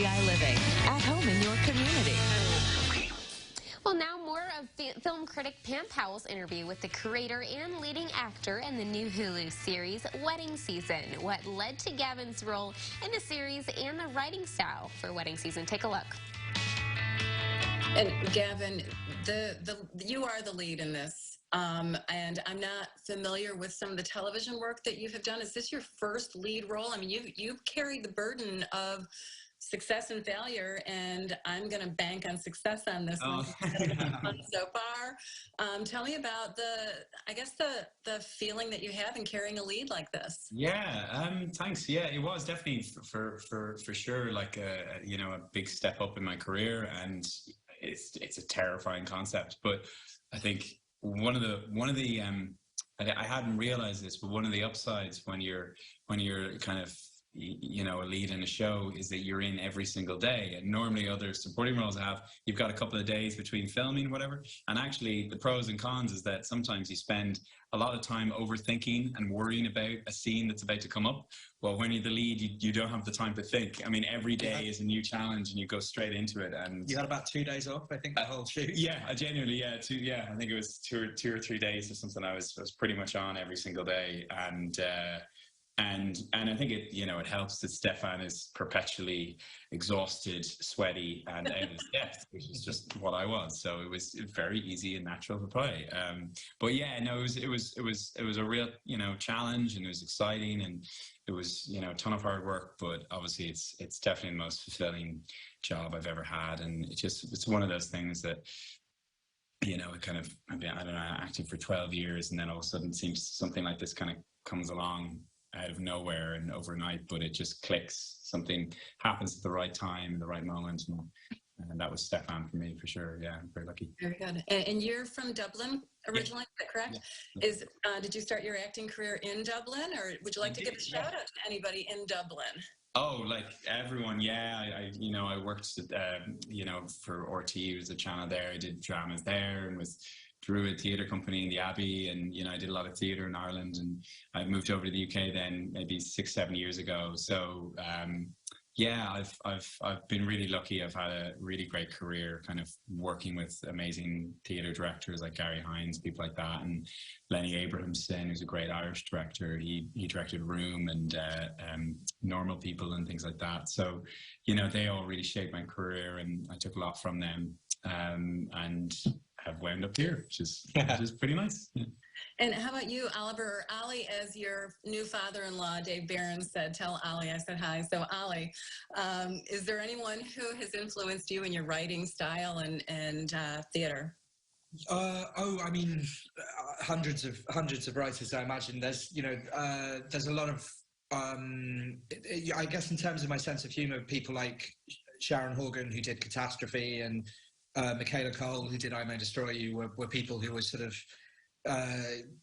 DEI living, at home in your community. Well, now more of film critic Pam Powell's interview with the creator and leading actor in the new Hulu series, Wedding Season. What led to Gavin's role in the series and the writing style for Wedding Season. Take a look. And Gavin, you are the lead in this, and I'm not familiar with some of the television work that you have done. Is this your first lead role? I mean, you've carried the burden of success and failure, and I'm going to bank on success on this one. So far. Tell me about the feeling that you have in carrying a lead like this. Yeah, thanks. Yeah, it was definitely for sure like a big step up in my career, and it's a terrifying concept. But I think one of the I hadn't realized this, but one of the upsides when you're kind of a lead in a show is that you're in every single day. And normally other supporting roles you've got a couple of days between filming, whatever. And actually the pros and cons is that sometimes you spend a lot of time overthinking and worrying about a scene that's about to come up. Well, when you're the lead, you don't have the time to think. I mean, every day is a new challenge and you go straight into it. And you had about 2 days off, I think, the whole shoot. Yeah, I genuinely, I think it was two or 3 days or something. I was pretty much on every single day. And I think it helps that Stefan is perpetually exhausted, sweaty, and out of his depth, which is just what I was. So it was very easy and natural to play. But yeah, no, it was a real challenge, and it was exciting, and it was a ton of hard work. But obviously, it's definitely the most fulfilling job I've ever had, and it's one of those things that. It kind of, I don't know, acting for 12 years, and then all of a sudden it seems something like this kind of comes along out of nowhere and overnight, but it just clicks. Something happens at the right time, in the right moment, and that was Stefan for me, for sure. Yeah, I'm very lucky. Very good. And you're from Dublin originally, is that correct? Yeah. Did you start your acting career in Dublin, or would you like to give a shout out to anybody in Dublin? Oh, like everyone, yeah. I worked, for RT, was a channel there. I did dramas there, and was Druid Theatre Company in the Abbey, and I did a lot of theatre in Ireland, and I moved over to the UK then maybe 6-7 years ago. So I've been really lucky. I've had a really great career, kind of working with amazing theatre directors like Gary Hines, people like that, and Lenny Abrahamson, who's a great Irish director. He directed Room and Normal People and things like that. So they all really shaped my career, and I took a lot from them, and have wound up here, which is pretty nice. Yeah. And how about you, Oliver, or Ollie, as your new father-in-law? Dave Barron said, tell Ollie I said hi. So Ollie, is there anyone who has influenced you in your writing style and theater? I mean, hundreds of writers. I imagine there's a lot of I guess in terms of my sense of humor, people like Sharon Horgan, who did Catastrophe, and Michaela Cole, who did I May Destroy You, were people who were sort of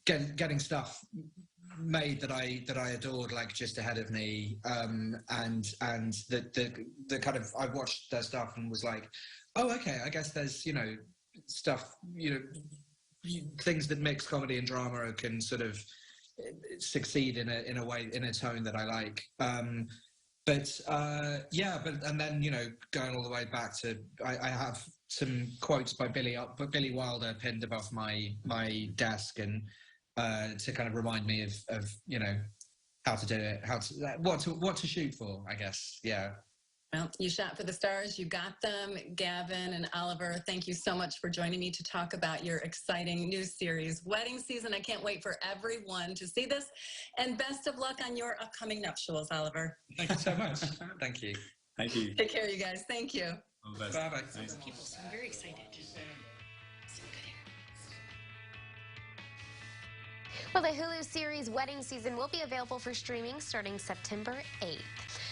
getting stuff made that I adored, like just ahead of me, and the kind of, I watched their stuff and was like, oh, okay, I guess there's stuff, things that mix comedy and drama can sort of succeed in a way, in a tone that I like. And then going all the way back to, I have some quotes by Billy Wilder pinned above my desk, and to kind of remind me of how to do it, what to shoot for, I guess. Yeah. Well, you shot for the stars. You got them. Gavin and Oliver, thank you so much for joining me to talk about your exciting new series, Wedding Season. I can't wait for everyone to see this. And best of luck on your upcoming nuptials, Oliver. Thank you so much. Thank you. Thank you. Take care, you guys. Thank you. Bye-bye. People, so I'm very excited. Well, the Hulu series Wedding Season will be available for streaming starting September 8th.